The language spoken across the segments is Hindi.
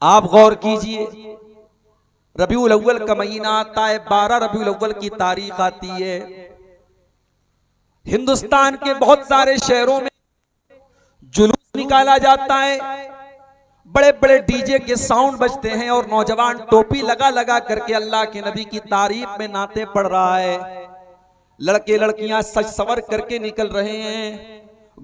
आप गौर कीजिए, रबीउल अव्वल का महीना आता है, 12 रबीउल अव्वल की तारीख आती है। हिंदुस्तान के बहुत सारे शहरों में जुलूस निकाला जाता है, बड़े बड़े डीजे के साउंड बजते हैं और नौजवान टोपी लगा लगा करके अल्लाह के नबी की तारीफ में नाते पढ़ रहा है। लड़के लड़कियां सज सवर करके निकल रहे हैं,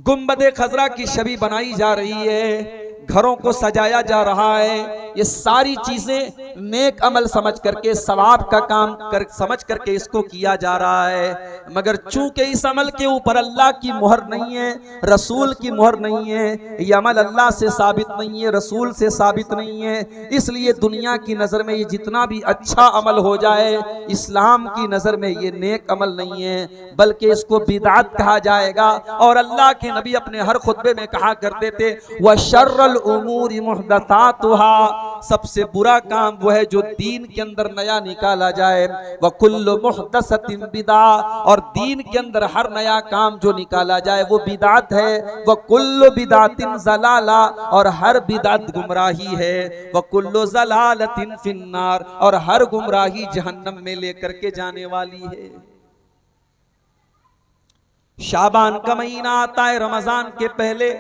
गुंबदे खजरा की छवि बनाई जा रही है, घरों को सजाया जा रहा है। ये सारी चीजें नेक अमल समझ करके, सवाब का काम समझ करके इसको किया जा रहा है। मगर चूंकि इस अमल के ऊपर अल्लाह की मुहर नहीं है, रसूल की मुहर नहीं है, ये अमल अल्लाह से साबित नहीं है, रसूल से साबित नहीं है, इसलिए दुनिया की नजर में ये जितना भी अच्छा अमल हो जाए, इस्लाम की नजर में ये नेक अमल नहीं है, बल्कि इसको बिदात कहा जाएगा। और अल्लाह के नबी अपने हर खुतबे में कहा करते थे, व शर्रल उमूरी मुहदसातुहा, सबसे बुरा काम वो है जो दीन के अंदर नया निकाला जाए। व कुल्लु मुहदसतिन बिदा, और दीन के अंदर हर नया काम जो निकाला जाए वो बिदात है। व कुल्लु बिदातिन ज़लाला, और हर बिदात गुमराही है। व कुल्लु ज़लालतिन फिन्नार, और हर गुमराही जहन्नम में लेकर के जाने वाली है। शाबान का महीना आता है, रमजान के पहले,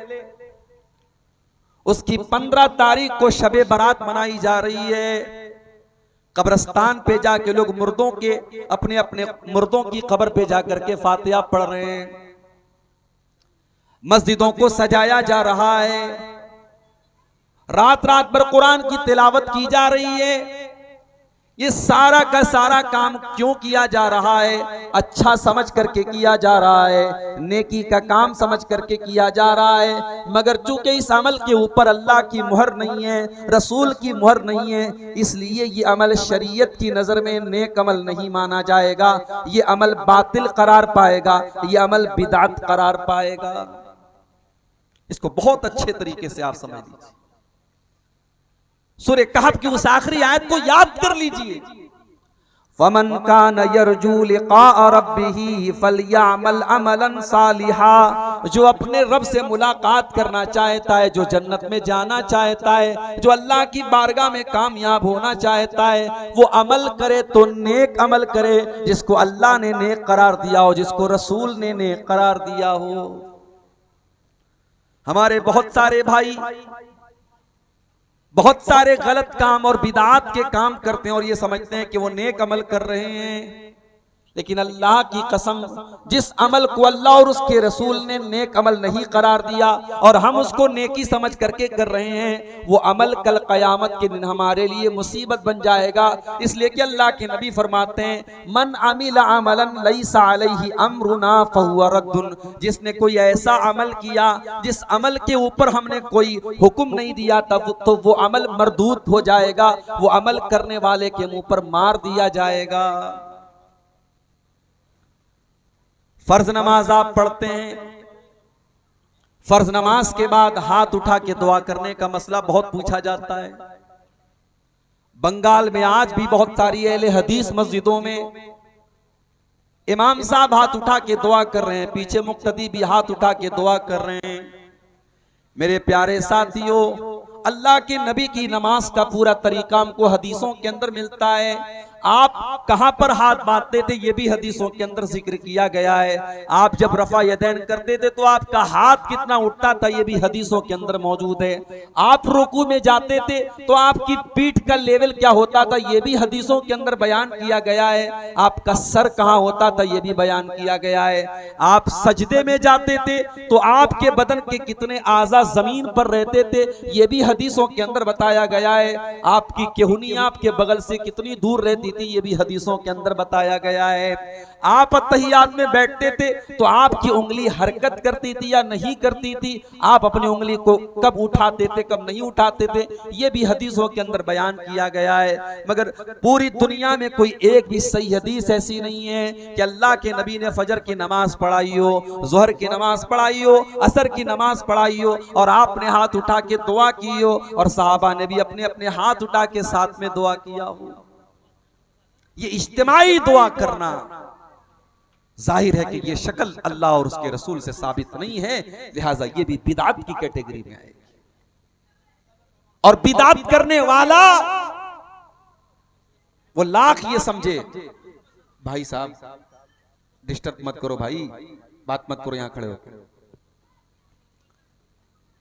उसकी 15 तारीख को शबे बारात मनाई जा रही है। कब्रिस्तान पे जाके लोग मुर्दों के, अपने अपने मुर्दों की कब्र पे जाकर के फातिहा पढ़ रहे हैं, मस्जिदों को सजाया जा रहा है, रात रात भर कुरान की तिलावत की जा रही है। ये सारा का सारा काम क्यों किया जा रहा है? अच्छा समझ करके किया जा रहा है, नेकी का काम समझ करके किया जा रहा है। मगर चूंकि इस अमल के ऊपर अल्लाह की मुहर नहीं है, रसूल की मुहर नहीं है, इसलिए ये अमल शरीयत की नजर में नेक अमल नहीं माना जाएगा। ये अमल बातिल करार पाएगा, ये अमल बिदात करार पाएगा। इसको बहुत अच्छे तरीके से आप समझ लीजिए। सूरह कहफ की उस आखिरी आयत को याद कर लीजिए, फमन कान यरजू लिका रब्बिही फलयामल अमलन सालिहा, जो अपने रब से मुलाकात करना चाहता है, जो जन्नत में जाना चाहता है, जो अल्लाह की बारगाह में कामयाब होना चाहता है, वो अमल करे तो नेक अमल करे, जिसको अल्लाह ने नेक करार दिया हो, जिसको रसूल ने नेक करार दिया हो। हमारे बहुत सारे भाई बहुत सारे गलत काम और बिदात के काम करते हैं और ये समझते हैं कि वो नेक अमल कर रहे हैं, लेकिन अल्लाह की कसम, जिस अमल को अल्लाह और उसके रसूल ने नेक अमल नहीं करार दिया और हम उसको नेकी समझ करके कर रहे हैं, वो अमल कल कयामत के दिन हमारे लिए मुसीबत बन जाएगा। इसलिए कि अल्लाह के नबी फरमाते हैं, मन अमिल अमलन लैसा अलैहि अमरुना फहुव रद्दुन, जिसने कोई ऐसा अमल किया जिस अमल के ऊपर हमने कोई हुक्म नहीं दिया तब तो वो अमल मरदूद हो जाएगा, वो अमल करने वाले के मुंह पर मार दिया जाएगा। फर्ज नमाज आप पढ़ते हैं, फर्ज नमाज के बाद हाथ उठा के दुआ करने का मसला बहुत पूछा जाता है। बंगाल में आज भी बहुत सारी अहले हदीस मस्जिदों में इमाम साहब हाथ उठा के दुआ कर रहे हैं, पीछे मुक्तदी भी हाथ उठा के दुआ कर रहे हैं। मेरे प्यारे साथियों, अल्लाह के नबी की नमाज का पूरा तरीका हमको हदीसों के अंदर मिलता है। आप कहां पर हाथ बांधते थे ये भी हदीसों के अंदर जिक्र किया गया है। आप जब रफा यदैन करते थे तो आपका हाथ कितना उठता था ये भी हदीसों के अंदर मौजूद है। आप रुकू में जाते थे तो आपकी पीठ का लेवल क्या होता था ये भी हदीसों के अंदर बयान किया गया है। आपका सर कहां होता था ये भी बयान किया गया है। आप सजदे में जाते थे तो आपके बदन के कितने आज़ा जमीन पर रहते थे ये भी हदीसों के अंदर बताया गया है। आपकी केहुनी आपके बगल से कितनी दूर रहती थी ये भी हदीसों के अंदर बताया गया है। आप अत्तहियात में बैठते थे तो आपकी उंगली हरकत करती थी या नहीं करती थी, आप अपनी उंगली को कब उठाते थे कब नहीं उठाते थे ये भी हदीसों के अंदर बयान किया गया है। मगर पूरी दुनिया में कोई एक भी सही हदीस ऐसी नहीं है कि अल्लाह के नबी ने फजर की नमाज पढ़ाई हो, जोहर की नमाज पढ़ाई हो, असर की नमाज पढ़ाई हो और आपने हाथ उठा के दुआ की हो और सहाबा ने भी अपने अपने हाथ उठा के साथ में दुआ किया हो। ये इज्तिमाई दुआ करना जाहिर है कि ये शक्ल अल्लाह और उसके रसूल से साबित नहीं है, लिहाजा ये भी बिदात की कैटेगरी में आएगी। और बिदात करने वाला वो लाख ये समझे, भाई साहब डिस्टर्ब मत करो, भाई बात मत करो, यहां खड़े हो।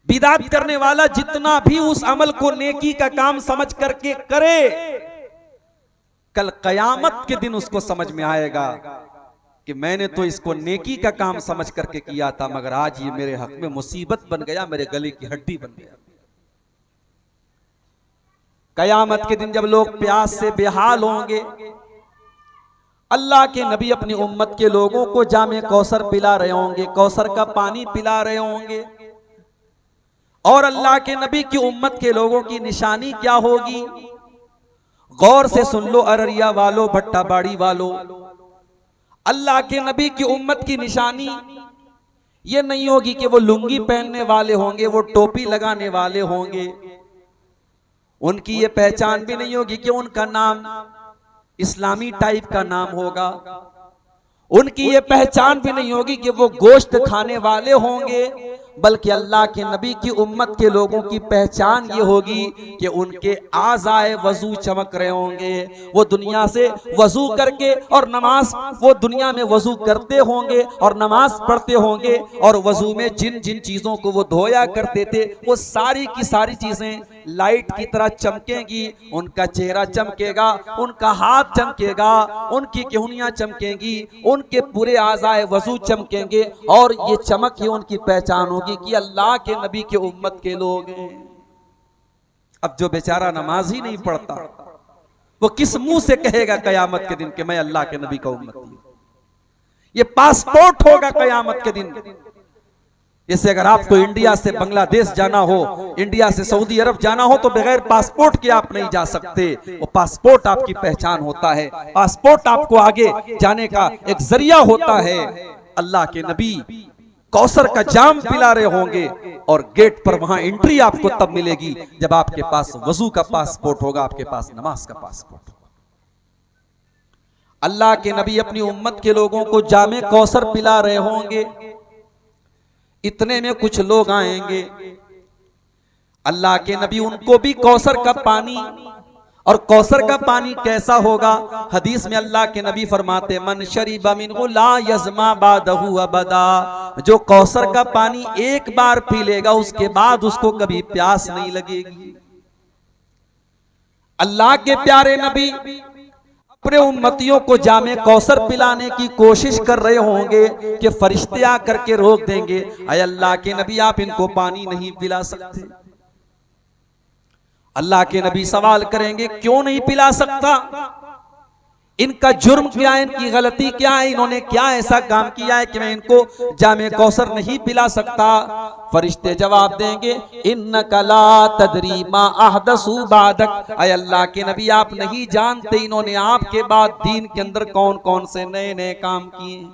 बिदात करने वाला जितना भी उस अमल को नेकी का काम समझ करके करे, कल कयामत के दिन उसको समझ में आएगा कि मैंने तो इसको नेकी का काम समझ करके किया था, मगर आज ये मेरे हक में मुसीबत बन गया, मेरे गले की हड्डी बन गया। कयामत के दिन जब लोग प्यास से बेहाल होंगे, अल्लाह के नबी अपनी उम्मत के लोगों को जामे कौसर पिला रहे होंगे, कौसर का पानी पिला रहे होंगे, और अल्लाह के नबी की उम्मत के लोगों की निशानी क्या होगी? गौर से सुन लो अररिया वालों, भट्टाबाड़ी वालों, अल्लाह के नबी की उम्मत की निशानी ये नहीं होगी कि वो लुंगी पहनने वाले होंगे, वो टोपी लगाने वाले होंगे। उनकी ये पहचान भी नहीं होगी कि उनका नाम इस्लामी टाइप का नाम होगा। उनकी ये पहचान भी नहीं होगी कि वो गोश्त खाने वाले होंगे, बल्कि अल्लाह के नबी की उम्मत के लोगों की पहचान ये होगी कि उनके आज़ाए वजू चमक रहे होंगे। वो दुनिया से वजू करके और नमाज, वो दुनिया में वजू करते होंगे और नमाज पढ़ते होंगे, और वजू में जिन जिन चीजों को वो धोया करते थे वो सारी की सारी चीजें लाइट की तरह चमकेंगी। उनका चेहरा चमकेगा, उनका हाथ चमकेगा, उनकी केहूनियां चमकेंगी, उनके पूरे आज़ाए वजू चमकेंगे, और ये चमक ही उनकी पहचान होगी कि अल्लाह के नबी के उम्मत के लोग हैं। अब जो बेचारा नमाज ही नहीं पढ़ता, वो किस मुंह से कहेगा कयामत के दिन कि मैं अल्लाह के नबी का उम्मती हूं? ये पासपोर्ट होगा कयामत के दिन। जैसे अगर आपको इंडिया से बांग्लादेश जाना हो, इंडिया से सऊदी अरब जाना हो, तो बगैर पासपोर्ट के आप नहीं जा सकते। वो पासपोर्ट आपकी पहचान होता है, पासपोर्ट आपको आगे जाने का एक जरिया होता है। अल्लाह के नबी कौसर का जाम पिला रहे होंगे, और गेट पर वहां एंट्री आपको तब मिलेगी जब आपके पास वजू का पासपोर्ट होगा, आपके पास नमाज का पासपोर्ट होगा। अल्लाह के नबी अपनी उम्मत के लोगों को जामे कौसर पिला रहे होंगे। इतने में कुछ लोग आएंगे, अल्लाह के नबी उनको भी कौसर का पानी, और कौसर का पानी कैसा होगा? हदीस में अल्लाह के नबी फरमाते, मन शरीबा मिनहु ला यज़मा बादहु अबदा। जो कौसर का पानी एक बार पी लेगा, उसके बाद उसको कभी प्यास नहीं लगेगी। अल्लाह के प्यारे नबी अपने उम्मतियों को जामे कौसर पिलाने की कोशिश कर रहे होंगे कि फरिश्ते आकर के रोक देंगे, अय अल्लाह के नबी आप इनको पानी नहीं पिला सकते। अल्लाह के नबी सवाल करेंगे, क्यों नहीं पिला सकता? इनका जुर्म क्या है, इनकी गलती क्या है, इन्होंने क्या ऐसा काम किया है कि मैं इनको जामे कौसर नहीं पिला सकता? फरिश्ते जवाब देंगे, इन्नका ला तदरी मा अहदसु बादक। अय अल्लाह के नबी आप नहीं जानते इन्होंने आपके बाद दीन के अंदर कौन कौन से नए नए काम किए।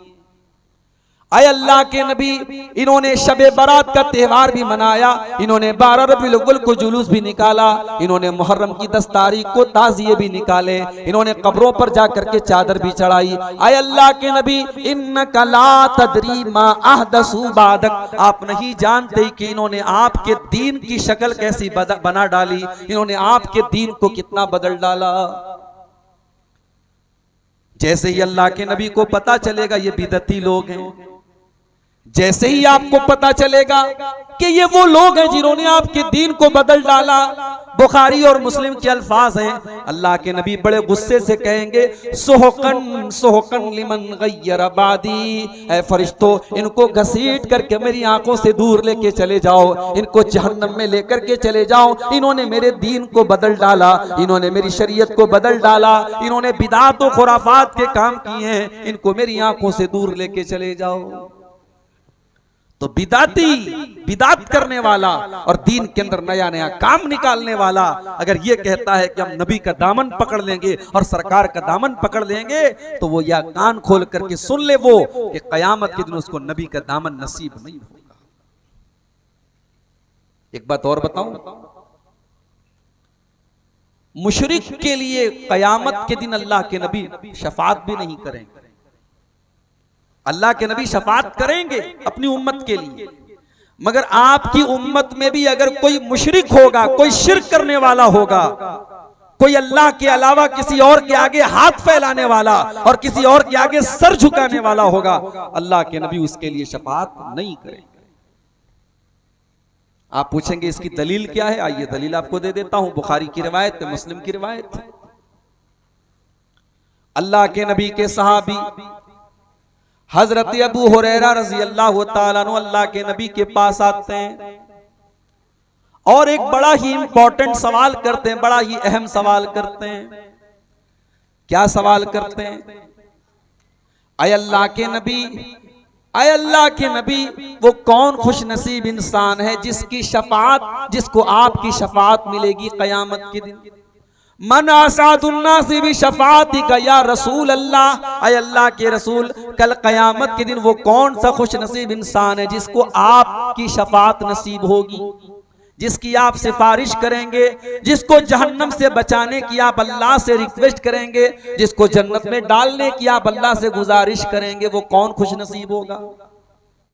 अय अल्लाह के नबी इन्होंने शबे बारात का त्योहार भी मनाया, इन्होंने 12 रबीउल अव्वल को जुलूस भी निकाला, इन्होंने मुहर्रम की 10 तारीख को ताज़िये भी निकाले, इन्होंने कब्रों पर जाकर के चादर भी चढ़ाई। अय अल्लाह के नबी इन्नका ला तदरी मा अहदसु बादक। आप नहीं जानते कि इन्होंने आपके दीन की शक्ल कैसी बना डाली, इन्होंने आपके दीन को कितना बदल डाला। जैसे ही अल्लाह के नबी को पता चलेगा ये बिदअती लोग हैं, जैसे ही आपको पता चलेगा कि ये वो लोग हैं जिन्होंने आपके दीन को बदल डाला, बुखारी और मुस्लिम के अल्फाज हैं, अल्लाह के नबी बड़े गुस्से से कहेंगे, सुहकन सुहकन लिमन गय्यर बादी। ऐ फरिश्तों, इनको घसीट करके मेरी आंखों से दूर लेके चले जाओ, इनको जहन्नम में लेकर के चले जाओ। इन्होंने मेरे दीन को बदल डाला, इन्होंने मेरी शरीयत को बदल डाला, इन्होंने बिदात और खुराफात के काम किए हैं, इनको मेरी आंखों से दूर लेके चले जाओ। तो बिदाती, बिदात करने वाला और दीन के अंदर नया नया काम निकालने वाला अगर ये कहता है कि हम नबी का दामन पकड़ लेंगे और सरकार का दामन पकड़ लेंगे, तो वो या कान खोल करके सुन ले वो कि कयामत के दिन उसको नबी का दामन नसीब नहीं होगा। एक बात और बताऊं, मुशरिक के लिए कयामत के दिन अल्लाह के नबी शफात भी नहीं करेंगे। अल्लाह के नबी शफात करेंगे अपनी उम्मत के लिए, मगर आपकी उम्मत में भी अगर कोई मुशरिक होगा, कोई शिर्क करने वाला होगा, कोई अल्लाह के अलावा किसी और के आगे हाथ फैलाने वाला और किसी और के आगे सर झुकाने वाला होगा, अल्लाह के नबी उसके लिए शफाअत नहीं करेंगे। आप पूछेंगे इसकी दलील क्या है? आइए दलील आपको दे देता हूं। बुखारी की रिवायत है, मुस्लिम की रिवायत है। अल्लाह के नबी के सहाबी हजरत अबू हुरैरा रजी अल्लाह तआला अन्हु अल्लाह के नबी के पास आते हैं और एक बड़ा ही इंपॉर्टेंट सवाल करते हैं, बड़ा ही अहम सवाल करते हैं। क्या सवाल करते हैं? अय अल्लाह के नबी, अय अल्लाह के नबी, वो कौन खुश नसीब इंसान है जिसकी शफाअत, जिसको आपकी शफाअत मिलेगी कयामत के दिन? मन आसादुन्नासी भी शफाअती का या रसूल अल्लाह, अय अल्लाह के रसूल, कल कयामत के दिन वो कौन सा खुश नसीब इंसान है जिसको आपकी शफाअत नसीब होगी, जिसकी आप सिफारिश करेंगे, जिसको जहन्नम से बचाने की आप अल्लाह से रिक्वेस्ट करेंगे, जिसको जन्नत में डालने की आप अल्लाह से गुजारिश करेंगे, वो कौन खुश नसीब होगा?